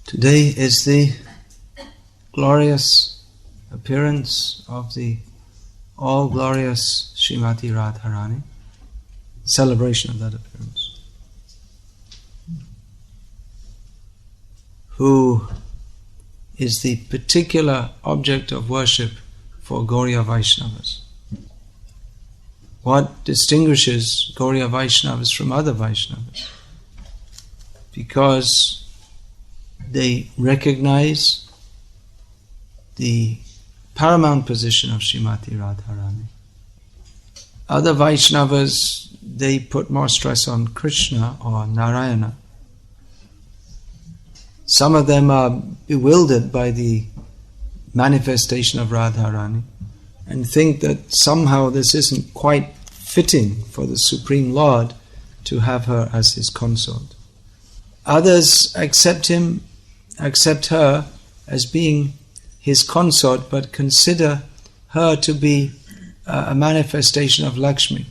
Today is the glorious appearance of the all-glorious Srimati Radharani, celebration of that appearance, who is the particular object of worship for Gauriya Vaishnavas. What distinguishes Gauriya Vaishnavas from other Vaishnavas? Because they recognize the paramount position of Srimati Radharani. Other Vaishnavas, they put more stress on Krishna or Narayana. Some of them are bewildered by the manifestation of Radharani and think that somehow this isn't quite fitting for the Supreme Lord to have her as his consort. Others accept her as being his consort, but consider her to be a manifestation of Lakshmi.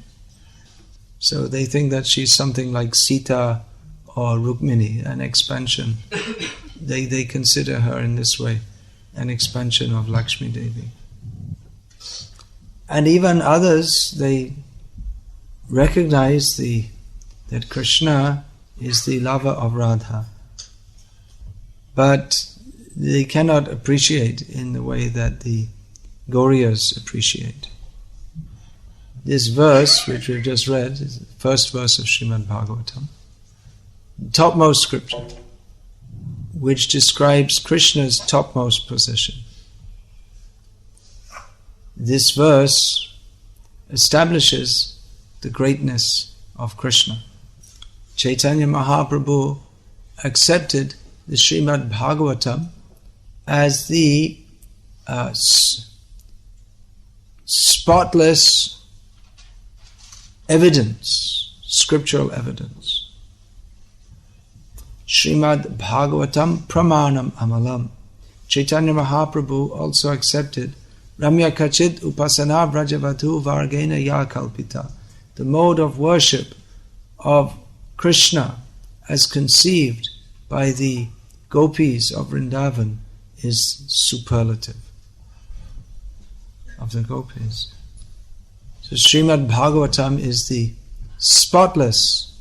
So they think that she's something like Sita or Rukmini, an expansion. They consider her in this way, an expansion of Lakshmi Devi. And even others, they recognize that Krishna is the lover of Radha, but they cannot appreciate in the way that the Gauriyas appreciate. This verse, which we've just read, is the first verse of Srimad Bhagavatam, the topmost scripture, which describes Krishna's topmost position. This verse establishes the greatness of Krishna. Chaitanya Mahaprabhu accepted the Srimad Bhagavatam as the spotless evidence, scriptural evidence. Srimad Bhagavatam Pramanam Amalam. Chaitanya Mahaprabhu also accepted Ramya Kachit Upasana Vrajavatu Vargena Ya Kalpita. The mode of worship of Krishna as conceived by the gopis of Vrindavan is superlative of the gopis. So Srimad Bhagavatam is the spotless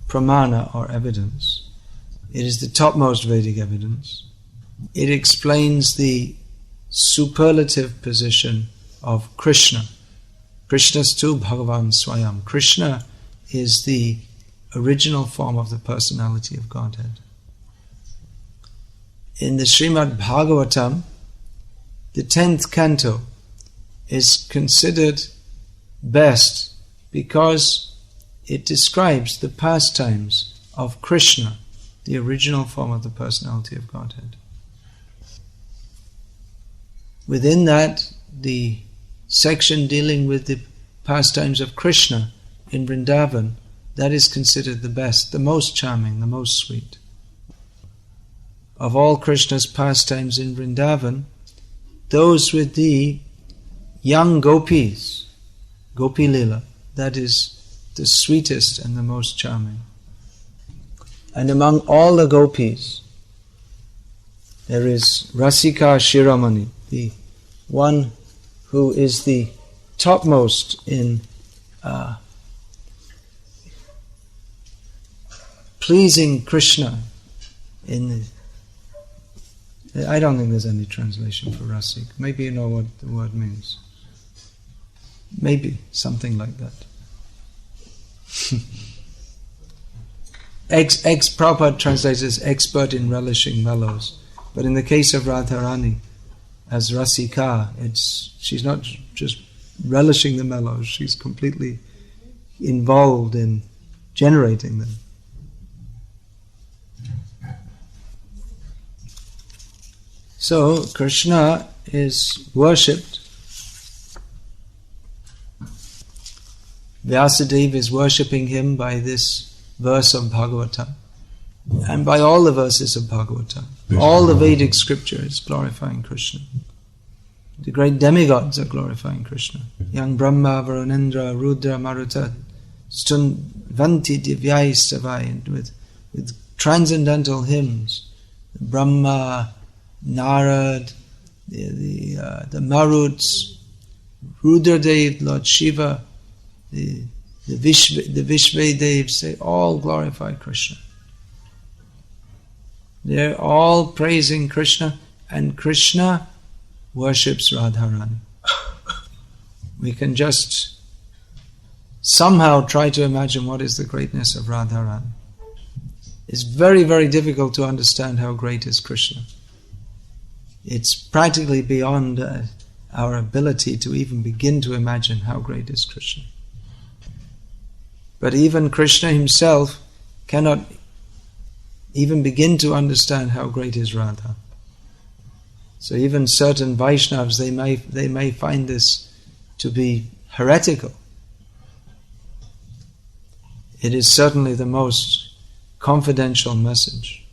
pramana or evidence. It is the topmost Vedic evidence. It explains the superlative position of Krishna. Krishnastu Bhagavan Swayam. Krishna is the original form of the personality of Godhead. In the Srimad Bhagavatam, the 10th canto is considered best because it describes the pastimes of Krishna, the original form of the personality of Godhead. Within that, the section dealing with the pastimes of Krishna in Vrindavan, that is considered the best, the most charming, the most sweet. Of all Krishna's pastimes in Vrindavan, those with the young gopis, Gopi Lila, that is the sweetest and the most charming. And among all the gopis, there is Rasika Shiromani, the one who is the topmost in pleasing Krishna. I don't think there's any translation for Rasik. Maybe you know what the word means. Maybe something like that. Prabhupada translates as expert in relishing mellows. But in the case of Radharani, as Rasika, she's not just relishing the mellows, she's completely involved in generating them. So, Krishna is worshipped. Vyasadeva is worshipping him by this verse of Bhagavatam and by all the verses of Bhagavatam. All the Vedic scripture is glorifying Krishna. The great demigods are glorifying Krishna. Yang Brahma, Varunendra, Rudra, Maruta, Vanti Divyai Savai, with transcendental hymns, Brahma, Narad, the Maruts, Rudradev, Lord Shiva, the Vishvedevs, they all glorify Krishna. They're all praising Krishna, and Krishna worships Radharani. We can just somehow try to imagine what is the greatness of Radharani. It's very, very difficult to understand how great is Krishna. It's practically beyond our ability to even begin to imagine how great is Krishna. But even Krishna himself cannot even begin to understand how great is Radha. So even certain Vaishnavas, they may find this to be heretical. It is certainly the most confidential message.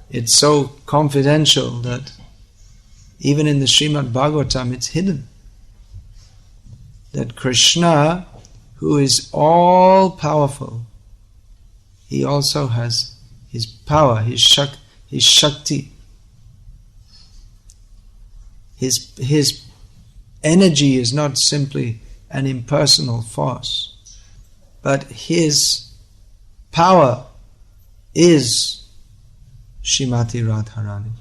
It's so confidential that even in the Srimad Bhagavatam it's hidden. That Krishna, who is all powerful, he also has his power, his Shakti. His energy is not simply an impersonal force, but his power is Srimati Radharani.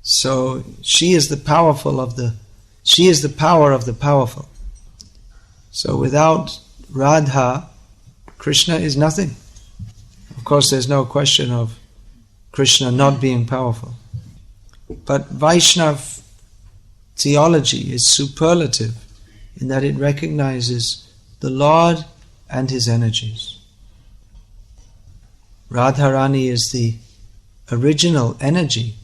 So she is the power of the powerful. So without Radha, Krishna is nothing. Of course, there's no question of Krishna not being powerful. But Vaishnav theology is superlative in that it recognizes the Lord and his energies. Radharani is the original energy.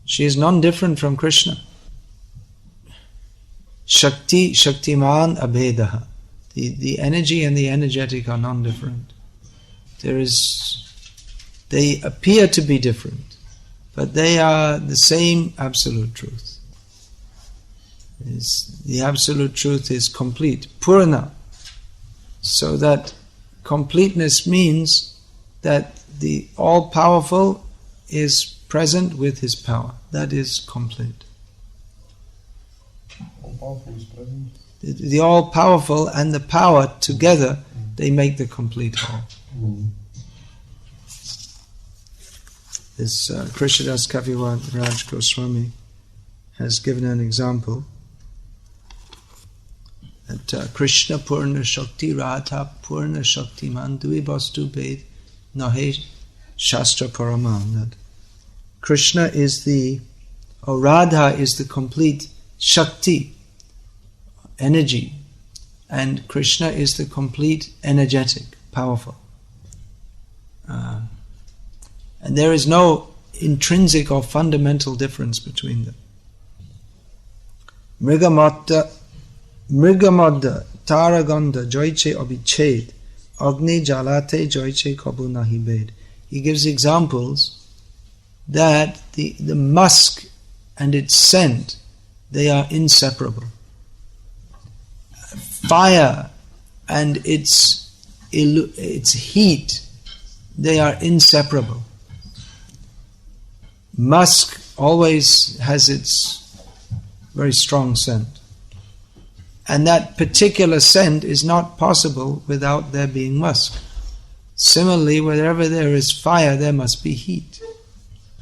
She is non-different from Krishna. Shakti, Shaktiman, Abhedaha. The energy and the energetic are non-different. They appear to be different, but they are the same absolute truth. The absolute truth is complete, Purna. So that completeness means that the all-powerful is present with his power. That is complete. All-powerful is present. The all-powerful and the power together, they make the complete whole. This Krishnadas Kaviraj Goswami has given an example that Krishna Purna Shakti Radha Purna Shakti Man Dui Vastu Bed Nahe Shastra Paraman. That Krishna is Radha is the complete Shakti, energy, and Krishna is the complete energetic, powerful. And there is no intrinsic or fundamental difference between them. Mrigamadda Taraganda Joiche Abhiched Agni Jalate Joiche Kabu Nahi Bed. He gives examples that the musk and its scent, they are inseparable. Fire and its heat, they are inseparable. Musk always has its very strong scent. And that particular scent is not possible without there being musk. Similarly, wherever there is fire, there must be heat.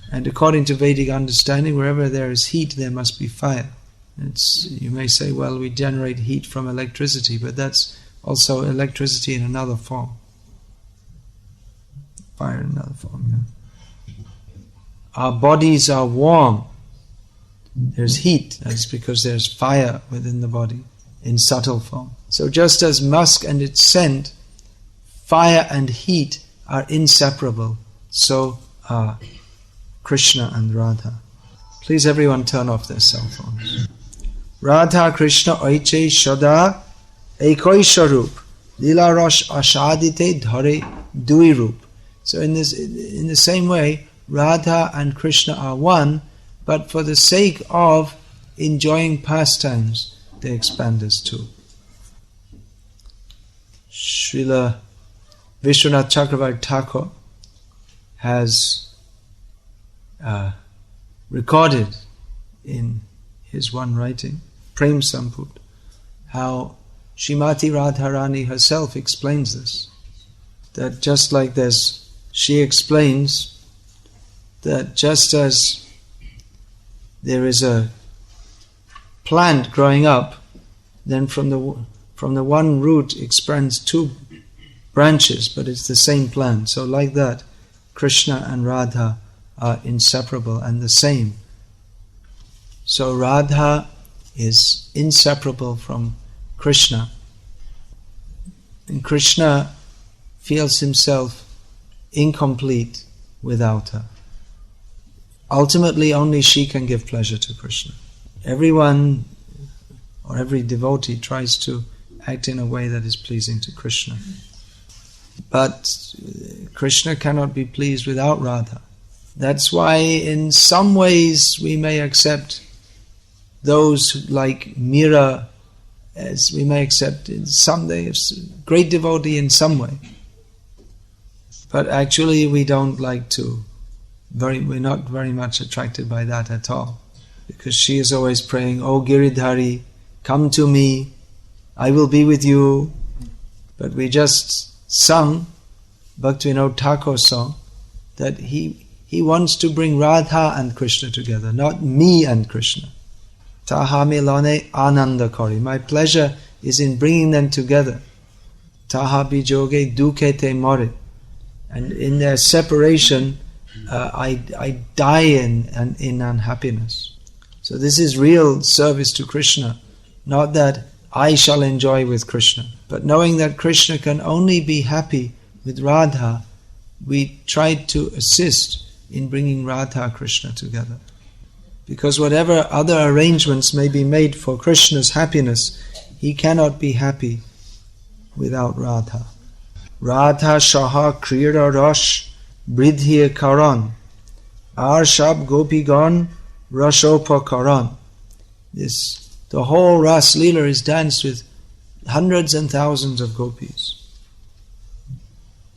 And according to Vedic understanding, wherever there is heat, there must be fire. You may say, well, we generate heat from electricity, but that's also electricity in another form. Fire in another form, yeah. Our bodies are warm. There's heat. That's because there's fire within the body in subtle form. So just as musk and its scent, fire and heat are inseparable, so are Krishna and Radha. Please everyone turn off their cell phones. Radha Krishna Aiche Shada Ekoi Sharup Lila Rosh Ashadite Dhare Dui Rup. So in the same way, Radha and Krishna are one, but for the sake of enjoying pastimes, they expand as two. Srila Vishwanath Chakravarti Thakur has recorded in his one writing, Prem Samput, how Srimati Radharani herself explains this. That just like this, she explains that just as there is a plant growing up, then from the one root expands two branches, but it's the same plant. So like that, Krishna and Radha are inseparable and the same. So Radha is inseparable from Krishna, and Krishna feels himself incomplete without her. Ultimately, only she can give pleasure to Krishna. Everyone or every devotee tries to act in a way that is pleasing to Krishna. But Krishna cannot be pleased without Radha. That's why in some ways we may accept those like Mira, as we may accept in some days, great devotee in some way. But actually we don't like to, we're not very much attracted by that at all. Because she is always praying, "O Giridhari, come to me, I will be with you." But we just sung Bhaktivinoda Thakur's song that he wants to bring Radha and Krishna together, not me and Krishna. Taha milane ananda kori. My pleasure is in bringing them together. Taha bijoge duke te more. And in their separation, I die in unhappiness. So this is real service to Krishna, not that I shall enjoy with Krishna. But knowing that Krishna can only be happy with Radha, we try to assist in bringing Radha and Krishna together. Because whatever other arrangements may be made for Krishna's happiness, he cannot be happy without Radha. Radha Shaha Krira Rosh Bridhi Karan Ar Shab Gopigan Rashopa Karan. The whole Ras Leela is danced with hundreds and thousands of gopis.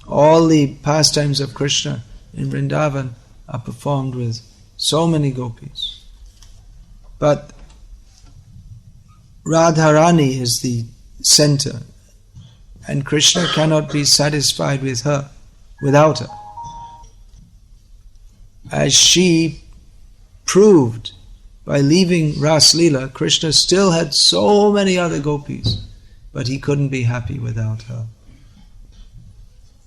All the pastimes of Krishna in Vrindavan are performed with so many gopis. But Radharani is the center, and Krishna cannot be satisfied with her, without her. As she proved by leaving Ras Leela, Krishna still had so many other gopis, but he couldn't be happy without her.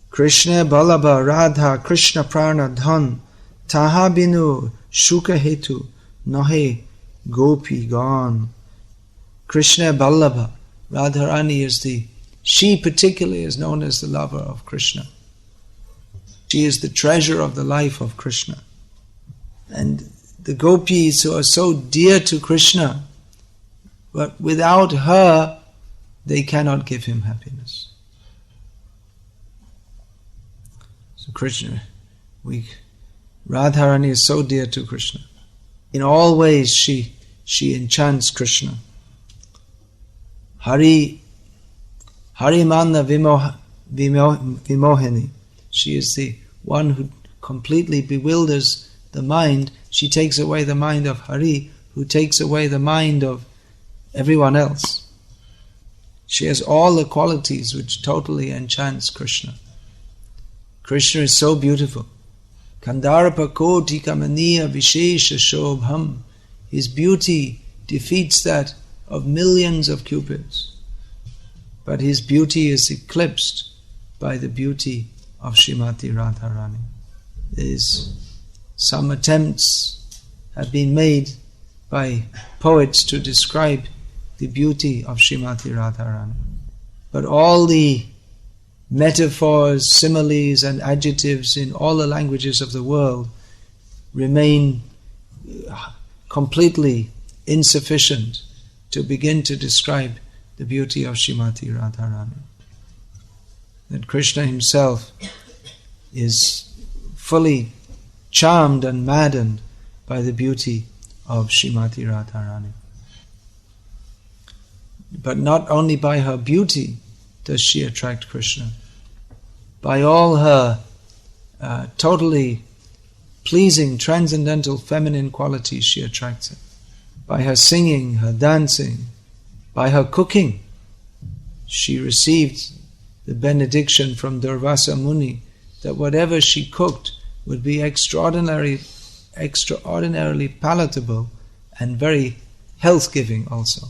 Krishna Balabha Radha Krishna Prana Dhan Taha Binu Shuka Hetu Nahe Gopi Gan. Krishna Ballabha, Radharani she particularly is known as the lover of Krishna. She is the treasure of the life of Krishna. And the gopis who are so dear to Krishna, but without her, they cannot give him happiness. So Krishna, Radharani is so dear to Krishna. In all ways she enchants Krishna. Harimana Vimohini. She is the one who completely bewilders the mind. She takes away the mind of Hari, who takes away the mind of everyone else. She has all the qualities which totally enchants Krishna. Krishna is so beautiful. Kandarpa koti kamaniya vishesha shobham. His beauty defeats that of millions of cupids. But his beauty is eclipsed by the beauty of Srimati Radharani. Some attempts have been made by poets to describe the beauty of Srimati Radharani. But all the metaphors, similes and adjectives in all the languages of the world remain completely insufficient to begin to describe the beauty of Srimati Radharani. That Krishna himself is fully charmed and maddened by the beauty of Srimati Radharani. But not only by her beauty does she attract Krishna. By all her totally pleasing, transcendental feminine qualities she attracts him. By her singing, her dancing, by her cooking. She received the benediction from Durvasa Muni that whatever she cooked would be extraordinarily palatable and very health-giving also.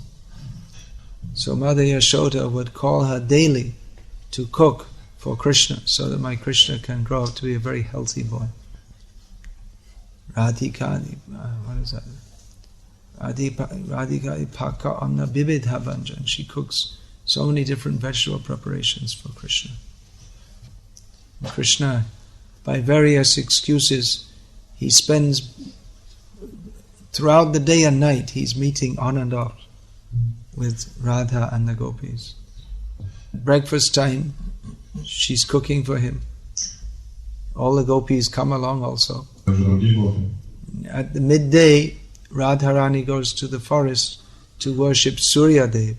So Mother Yashoda would call her daily to cook for Krishna so that my Krishna can grow up to be a very healthy boy. Radhikani, what is that? Radhikani Paka Amna Bibidha Bhanjan. She cooks so many different vegetable preparations for Krishna. And Krishna, by various excuses, he spends throughout the day and night, he's meeting on and off with Radha and the gopis. At breakfast time, she's cooking for him. All the gopis come along also. At the midday, Radharani goes to the forest to worship Surya Dev,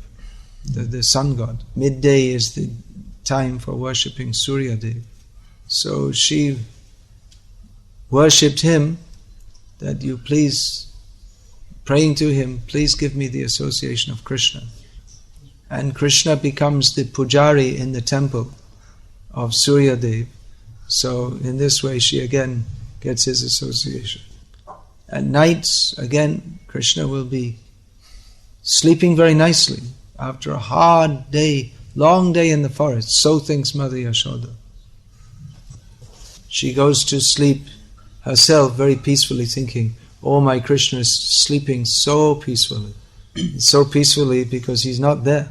the sun god. Midday is the time for worshipping Surya Dev. So she worshipped him, that you please, praying to him, please give me the association of Krishna. And Krishna becomes the pujari in the temple of Surya Dev. So in this way she again gets his association. At nights, again, Krishna will be sleeping very nicely after a hard day, long day in the forest. So thinks Mother Yashoda. She goes to sleep herself very peacefully, thinking, oh, my Krishna is sleeping so peacefully. So peacefully because he's not there.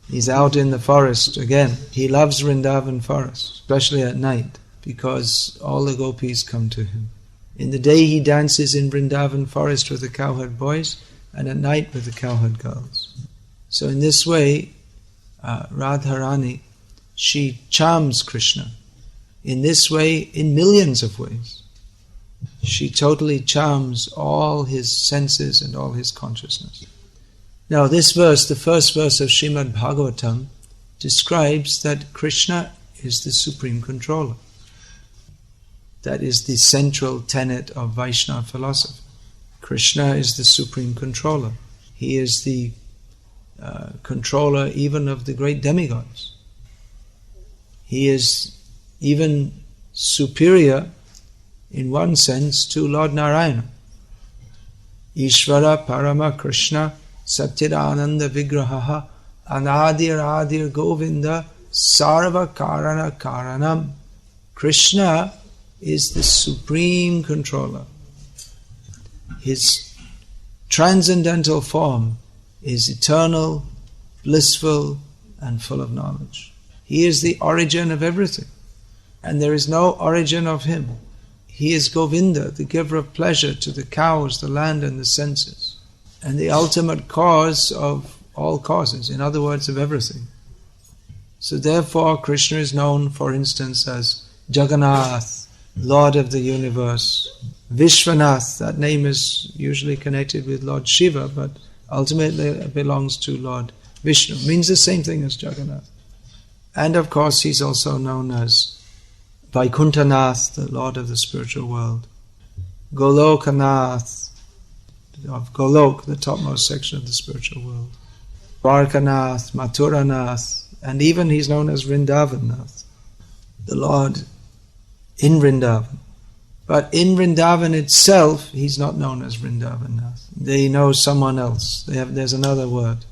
He's out in the forest again. He loves Vrindavan forest, especially at night, because all the gopis come to him. In the day he dances in Vrindavan forest with the cowherd boys, and at night with the cowherd girls. So in this way, Radharani, she charms Krishna. In this way, in millions of ways. She totally charms all his senses and all his consciousness. Now this verse, the first verse of Srimad Bhagavatam, describes that Krishna is the supreme controller. That is the central tenet of Vaishnava philosophy. Krishna is the supreme controller. He is the controller even of the great demigods. He is even superior in one sense to Lord Narayana. Ishvara Parama Krishna Satchidananda Vigraha Anadir Adir Govinda Sarva Karana Karanam. Krishna is the supreme controller. His transcendental form is eternal, blissful, and full of knowledge. He is the origin of everything, and there is no origin of him. He is Govinda, the giver of pleasure to the cows, the land, and the senses, and the ultimate cause of all causes, in other words, of everything. So therefore, Krishna is known, for instance, as Jagannath, Lord of the universe. Vishwanath, that name is usually connected with Lord Shiva, but ultimately it belongs to Lord Vishnu. Means the same thing as Jagannath. And of course, he's also known as Vaikuntanath, the Lord of the spiritual world. Golokanath, of Golok, the topmost section of the spiritual world. Dwarkanath, Mathuranath, and even he's known as Vrindavanath, the Lord in Vrindavan. But in Vrindavan itself, he's not known as Vrindavanath. They know someone else. There's another word.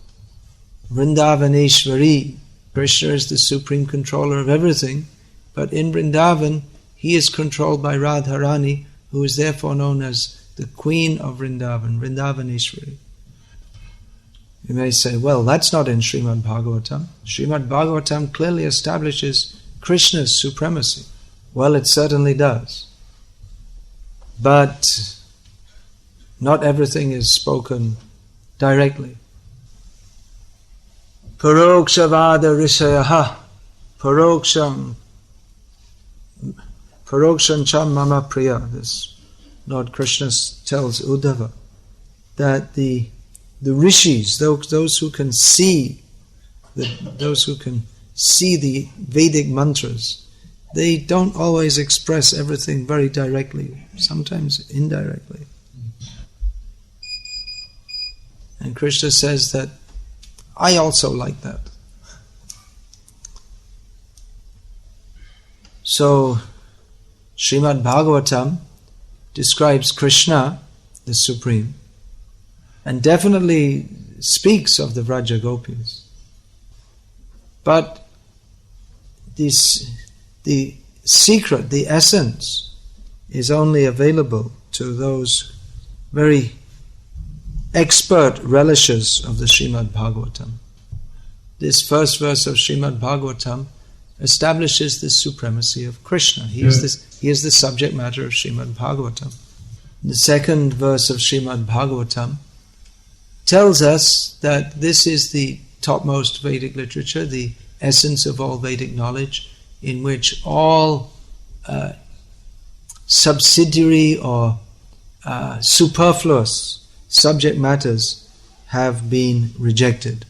Vrindavaneshwari. Krishna is the supreme controller of everything, but in Vrindavan, he is controlled by Radharani, who is therefore known as the Queen of Vrindavan, Vrindavaneshwari. You may say, well, that's not in Srimad Bhagavatam. Srimad Bhagavatam clearly establishes Krishna's supremacy. Well, it certainly does. But not everything is spoken directly. Parokshavada rishayaha paroksham cham mama priya. This Lord Krishna tells Uddhava that the rishis, those who can see the Vedic mantras, they don't always express everything very directly, sometimes indirectly. And Krishna says that, I also like that. So, Srimad Bhagavatam describes Krishna, the Supreme, and definitely speaks of the Vraja Gopis. But the secret, the essence, is only available to those very expert relishers of the Srimad Bhagavatam. This first verse of Srimad Bhagavatam establishes the supremacy of Krishna. He is the subject matter of Srimad Bhagavatam. The second verse of Srimad Bhagavatam tells us that this is the topmost Vedic literature, the essence of all Vedic knowledge, in which all subsidiary or superfluous subject matters have been rejected.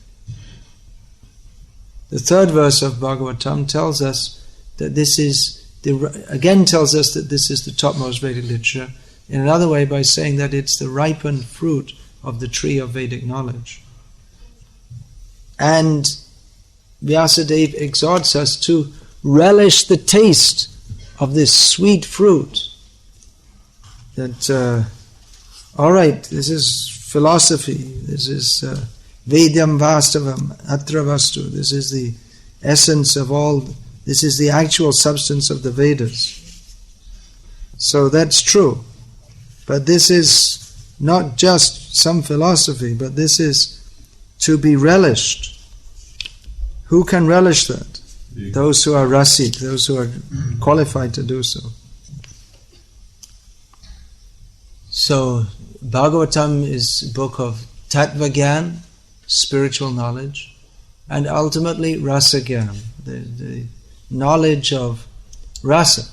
The third verse of Bhagavatam tells us that this is the topmost Vedic literature, in another way by saying that it's the ripened fruit of the tree of Vedic knowledge. And Vyasadeva exhorts us to relish the taste of this sweet fruit. That, alright, this is philosophy, this is Vedyam Vastavam Atra Vastu, this is the essence of all, this is the actual substance of the Vedas. So that's true. But this is not just some philosophy, but this is to be relished. Who can relish that? Those who are rasik, those who are qualified to do so. So, Bhagavatam is a book of Tattva Gyan, spiritual knowledge, and ultimately Rasa Gyan, the knowledge of rasa.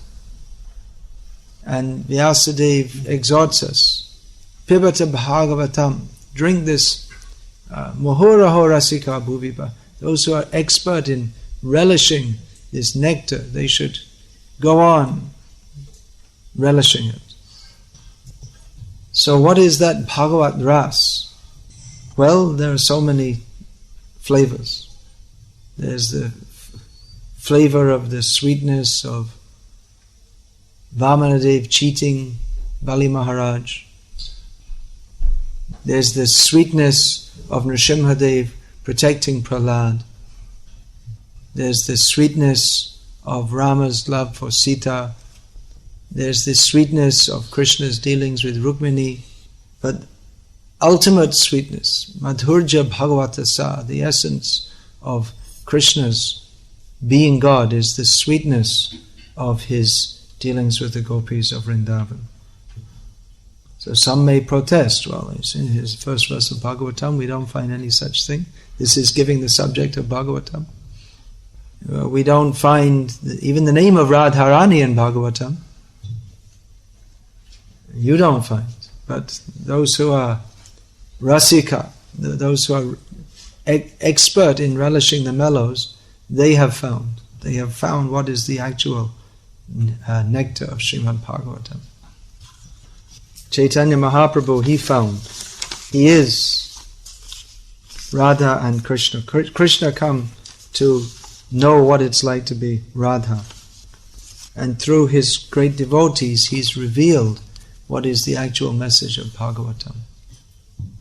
And Vyasadeva exhorts us, Pibata Bhagavatam, drink this Muhuraho Rasika Bhuvipa. Those who are expert in relishing this nectar, they should go on relishing it. So what is that Bhagavat Ras? Well, there are so many flavors. There's the flavor of the sweetness of Vamanadev cheating Bali Maharaj. There's the sweetness of Nrsimhadev protecting Prahlad. There's the sweetness of Rama's love for Sita. There's the sweetness of Krishna's dealings with Rukmini. But ultimate sweetness, Madhurja Bhagavata Sa, the essence of Krishna's being God, is the sweetness of his dealings with the gopis of Vrindavan. So some may protest, well, it's in his first verse of Bhagavatam, we don't find any such thing. This is giving the subject of Bhagavatam. We don't find even the name of Radharani in Bhagavatam. You don't find. But those who are rasika, those who are expert in relishing the mellows, they have found. They have found what is the actual nectar of Srimad Bhagavatam. Chaitanya Mahaprabhu, he found. He is Radha and Krishna. Krishna come to know what it's like to be Radha. And through his great devotees, he's revealed what is the actual message of Bhagavatam.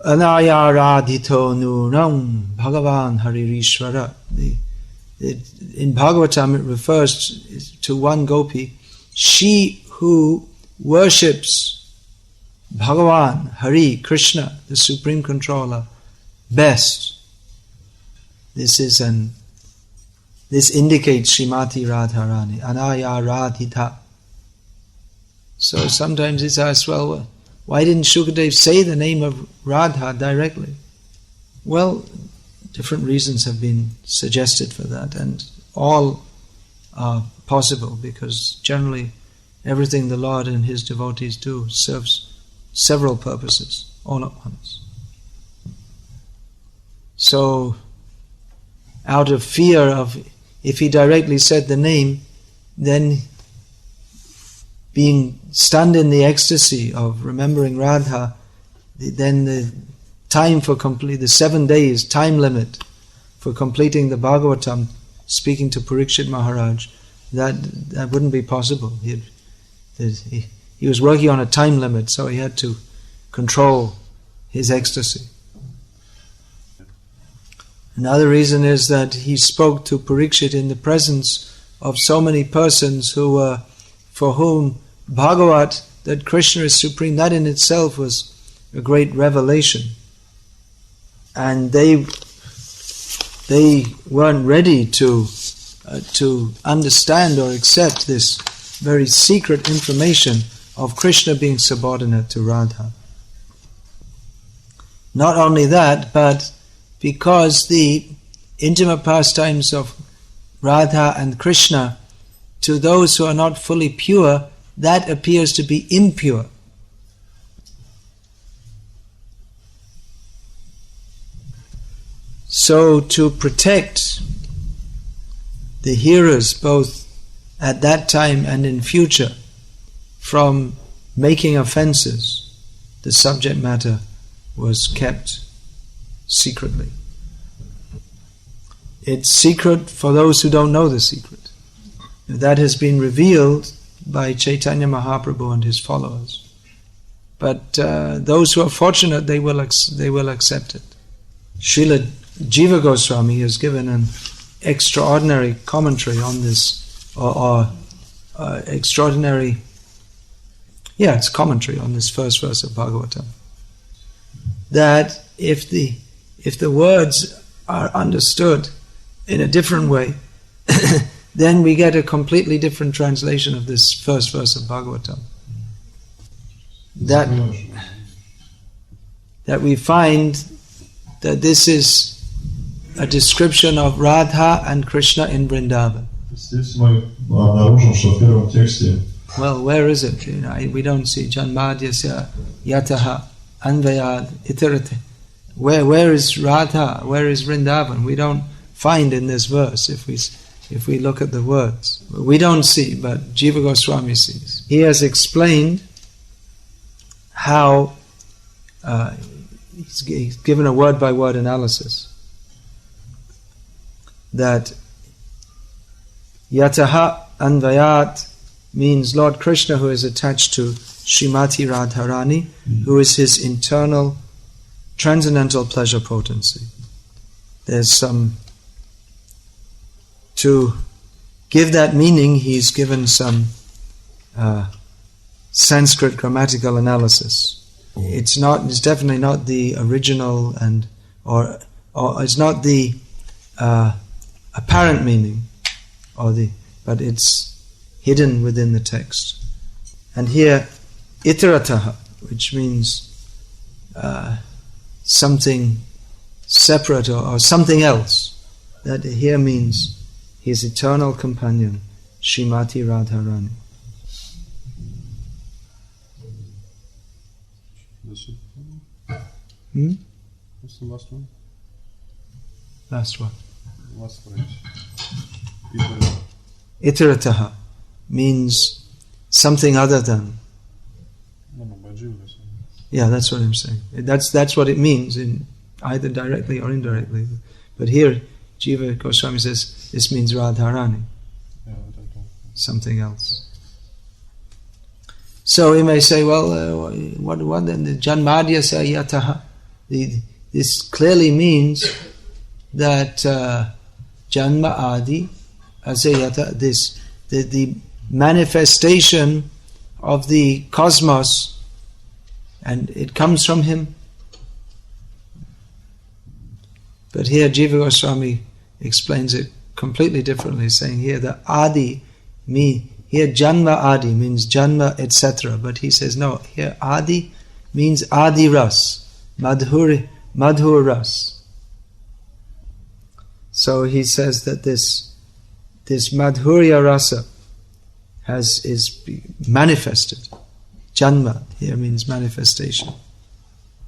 Anaya radhito nunam Bhagavan Haririshvara. In Bhagavatam it refers to one gopi, she who worships Bhagavan, Hari, Krishna, the Supreme Controller, best. This indicates Srimati Radharani, Anaya Radhita. So sometimes it's asked, well, why didn't Shukadev say the name of Radha directly? Well, different reasons have been suggested for that, and all are possible, because generally everything the Lord and his devotees do serves several purposes all at once. So, out of fear of, if he directly said the name, then being stunned in the ecstasy of remembering Radha, then the time for the 7 days time limit for completing the Bhagavatam, speaking to Parikshit Maharaj, that wouldn't be possible. He was working on a time limit, so he had to control his ecstasy. Another reason is that he spoke to Parikshit in the presence of so many persons for whom Bhagavat, that Krishna is supreme, that in itself was a great revelation. And they weren't ready to understand or accept this very secret information of Krishna being subordinate to Radha. Not only that, but because the intimate pastimes of Radha and Krishna, to those who are not fully pure, that appears to be impure. So to protect the hearers, both at that time and in future, from making offenses, the subject matter was kept secretly. It's secret for those who don't know the secret. That has been revealed by Chaitanya Mahaprabhu and his followers. But those who are fortunate, they will accept it. Srila Jiva Goswami has given an extraordinary commentary on this, it's commentary on this first verse of Bhagavatam. That if the words are understood in a different way, then we get a completely different translation of this first verse of Bhagavatam. That we find that this is a description of Radha and Krishna in Vrindavan. Well, where is it? We don't see Janmadhyasya Yataha Anvayad Itarate. Where is Radha? Where is Vrindavan? We don't find in this verse if we look at the words. We don't see, but Jiva Goswami sees. He has explained how he's given a word-by-word analysis that Yataha Anvayat means Lord Krishna, who is attached to Srimati Radharani, who is his internal transcendental pleasure potency. There's to give that meaning, he's given some Sanskrit grammatical analysis. It's definitely not the original or it's not the apparent meaning, but it's hidden within the text. And here, itarataha, which means something separate or something else, that here means his eternal companion, Srimati Radharani. What's the last one? Last one. Last phrase. Itarataha means something other than. Yeah, that's what I'm saying. That's what it means, in either directly or indirectly. But here, Jiva Goswami says this means Radharani, something else. So we may say, well, what then? The Janmadhyasya Yataha. This clearly means that Janma Adi Asayata, the manifestation of the cosmos, and it comes from him. But here Jiva Goswami explains it completely differently, saying here the Adi, here Janma Adi means Janma, etc. But he says no, here Adi means Adi Ras, Madhur Ras. So he says that this Madhurya Rasa is manifested. Janma here means manifestation.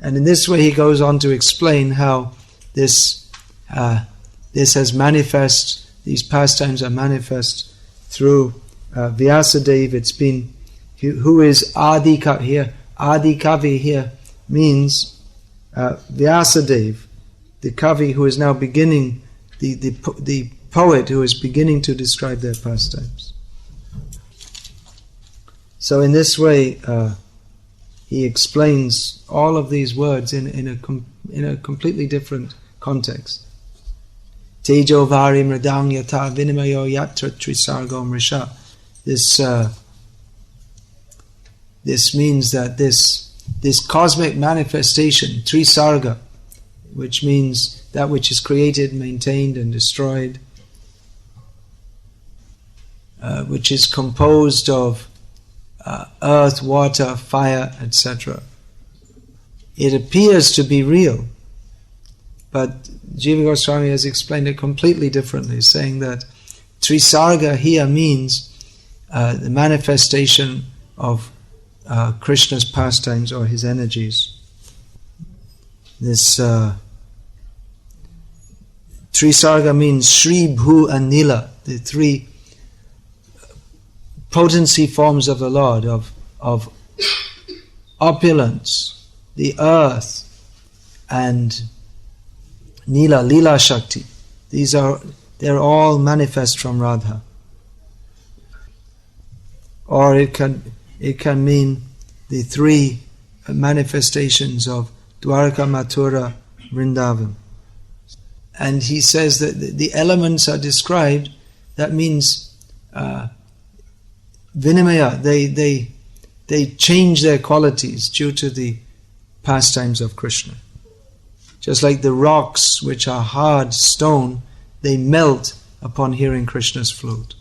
And in this way he goes on to explain how this has manifest, these pastimes are manifest through Vyasadeva, it's been, who is Adi Kavi here. Adi Kavi here means Vyasadeva, the Kavi who is now beginning, the poet who is beginning to describe their pastimes. So in this way, he explains all of these words in a completely different context. Tejo vari mridang yata vinimayo yatra trisargo mrisha. This means that this cosmic manifestation, trisarga, which means that which is created, maintained and destroyed, which is composed of earth, water, fire, etc. It appears to be real, but Jiva Goswami has explained it completely differently, saying that Trisarga here means the manifestation of Krishna's pastimes or his energies. This Trisarga means Shri, Bhu and Nila, the three potency forms of the Lord, of opulence, the earth, and Nila, Lila Shakti. They're all manifest from Radha. Or it can mean the three manifestations of Dwaraka, Mathura, Vrindavan. And he says that the elements are described, that means Vinamaya, they change their qualities due to the pastimes of Krishna. Just like the rocks, which are hard stone, they melt upon hearing Krishna's flute.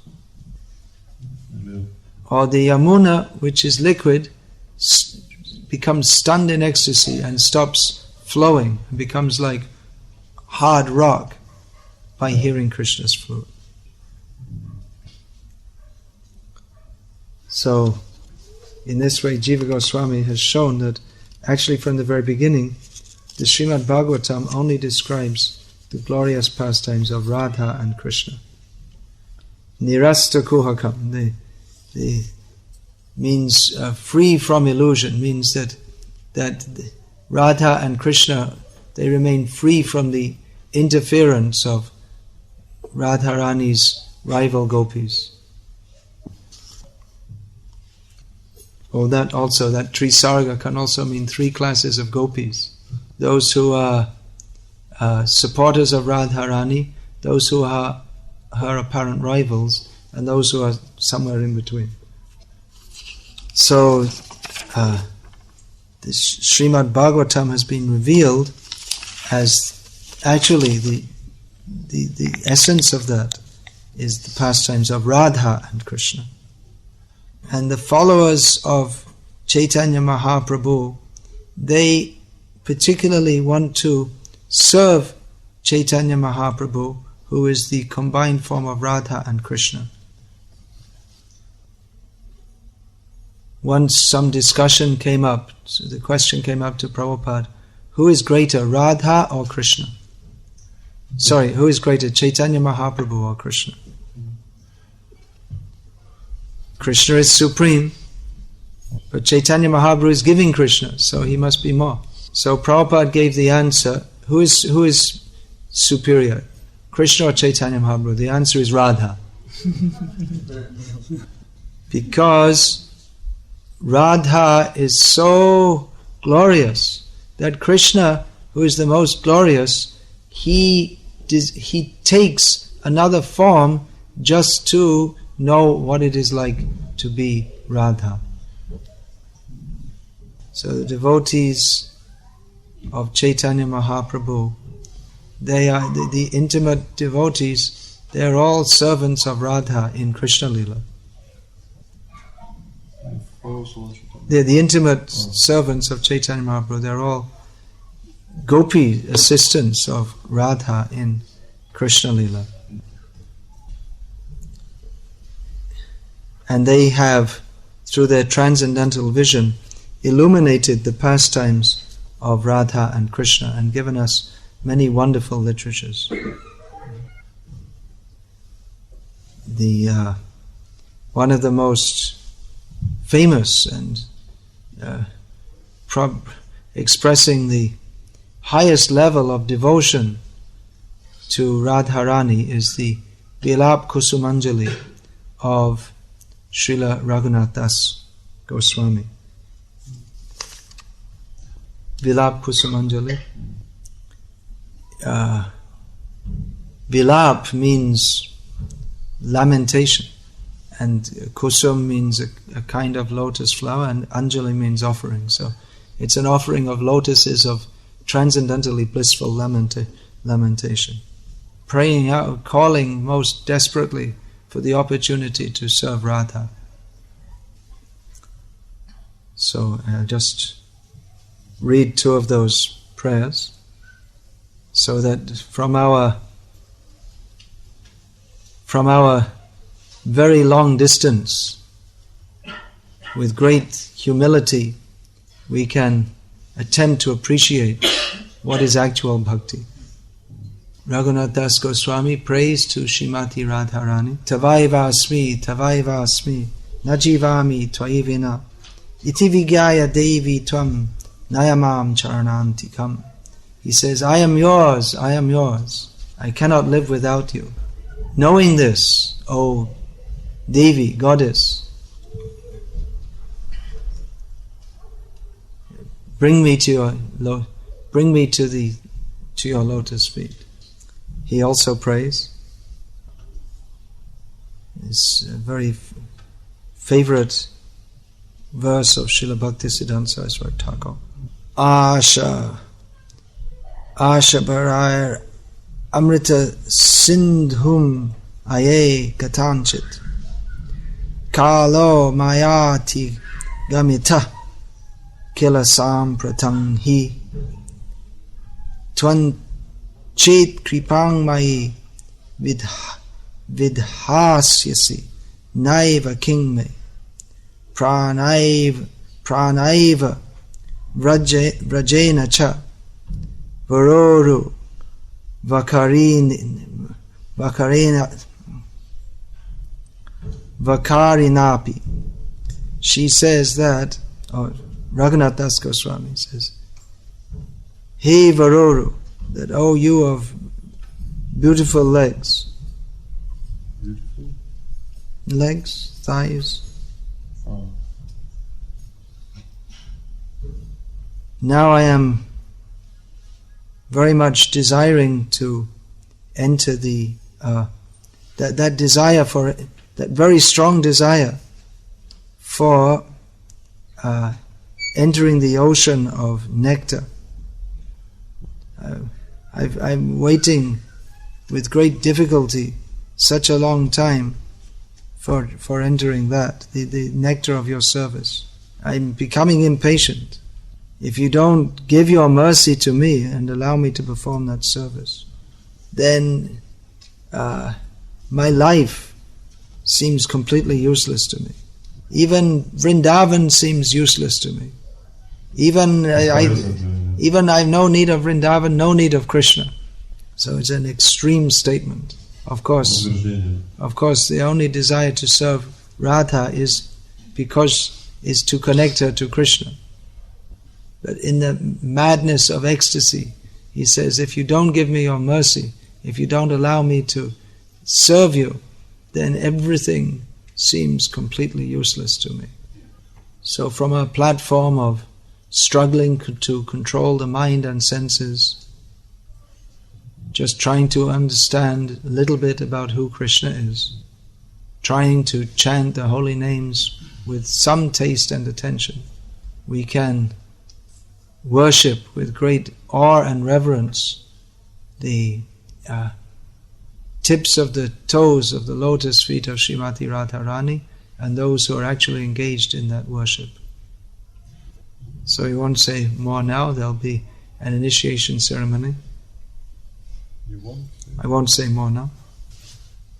Amen. Or the Yamuna, which is liquid, becomes stunned in ecstasy and stops flowing, and becomes like hard rock by hearing Krishna's flute. So, in this way, Jiva Goswami has shown that actually from the very beginning, the Srimad Bhagavatam only describes the glorious pastimes of Radha and Krishna. Nirasta kuhakam, the means free from illusion, means that Radha and Krishna, they remain free from the interference of Radharani's rival gopis. Or that Trisarga can also mean three classes of gopis. Those who are supporters of Radharani, those who are her apparent rivals, and those who are somewhere in between. So, this Srimad Bhagavatam has been revealed as actually the essence of that is the pastimes of Radha and Krishna. And the followers of Chaitanya Mahaprabhu, they particularly want to serve Chaitanya Mahaprabhu, who is the combined form of Radha and Krishna. Once some discussion came up, so the question came up to Prabhupada, who is greater, Radha or Krishna? Sorry, who is greater, Chaitanya Mahaprabhu or Krishna? Krishna is supreme, but Chaitanya Mahaprabhu is giving Krishna, so he must be more. So Prabhupada gave the answer, who is superior, Krishna or Chaitanya Mahaprabhu? The answer is Radha. Because Radha is so glorious that Krishna, who is the most glorious, he takes another form just to know what it is like to be Radha. So the devotees of Chaitanya Mahaprabhu, they are the intimate devotees, they are all servants of Radha in Krishna Lila. They're the intimate servants of Chaitanya Mahaprabhu, they're all gopi assistants of Radha in Krishna Lila. And they have, through their transcendental vision, illuminated the pastimes of Radha and Krishna and given us many wonderful literatures. The one of the most famous and expressing the highest level of devotion to Radharani is the Vilap Kusumanjali of Srila Raghunath Das Goswami. Vilap Kusumanjali. Vilap means lamentation, and kusum means a kind of lotus flower, and anjali means offering. So it's an offering of lotuses of transcendentally blissful lamentation. Praying out, calling most desperately for the opportunity to serve Radha. So I'll just read two of those prayers, so that from our very long distance, with great humility, we can attempt to appreciate what is actual bhakti. Raghunath Das Goswami prays to Srimati Radharani, Tavaiva asmi, najivami tvaivina, iti vigyaya devi tvam, nayamam charanantikam. He says, I am yours, I cannot live without you. Knowing this, O Devi, goddess, bring me to your lotus feet. He also prays. It's a very favorite verse of Srila Bhaktisiddhanta Saraswati Thakur. Asha Barair Amrita Sindhum Aye Gatanchit Kalo Mayati Gamita Kilasam Pratanghi Twan Chet Kripang Mai Vidhasyasi Naiva Kingme Pranaiva Vrajena Cha Varoru Vakarinapi. She says that, Raghunath Das Goswami says, Hey Varoru, that you of beautiful legs. Beautiful? Legs, thighs. Oh. Now I am very much desiring to enter the that desire for that very strong desire for entering the ocean of nectar. I'm waiting with great difficulty such a long time for entering that, the nectar of your service. I'm becoming impatient. If you don't give your mercy to me and allow me to perform that service, then my life seems completely useless to me. Even Vrindavan seems useless to me. Even I have no need of Vrindavan, no need of Krishna. So it's an extreme statement. Of course, the only desire to serve Radha is to connect her to Krishna. But in the madness of ecstasy, he says, if you don't give me your mercy, if you don't allow me to serve you, then everything seems completely useless to me. So from a platform of struggling to control the mind and senses, just trying to understand a little bit about who Krishna is, trying to chant the holy names with some taste and attention, we can worship with great awe and reverence the tips of the toes of the lotus feet of Srimati Radharani and those who are actually engaged in that worship. So we won't say more now. There'll be an initiation ceremony. You won't? I won't say more now.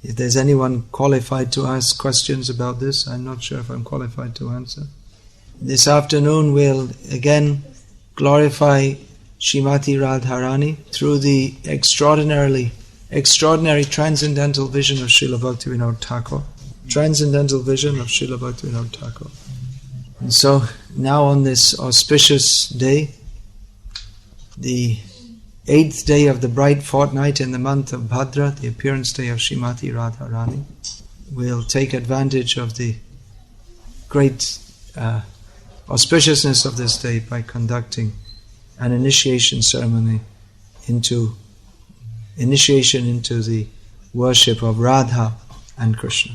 If there's anyone qualified to ask questions about this, I'm not sure if I'm qualified to answer. This afternoon we'll again glorify Srimati Radharani through the extraordinary transcendental vision of Srila Bhaktivinoda Thakur. transcendental vision of Srila Bhaktivinoda Thakur. And so now on this auspicious day, the 8th day of the bright fortnight in the month of Bhadra, the appearance day of Srimati Radharani, we'll take advantage of the great auspiciousness of this day by conducting an initiation ceremony into the worship of Radha and Krishna.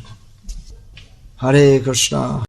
Hare Krishna.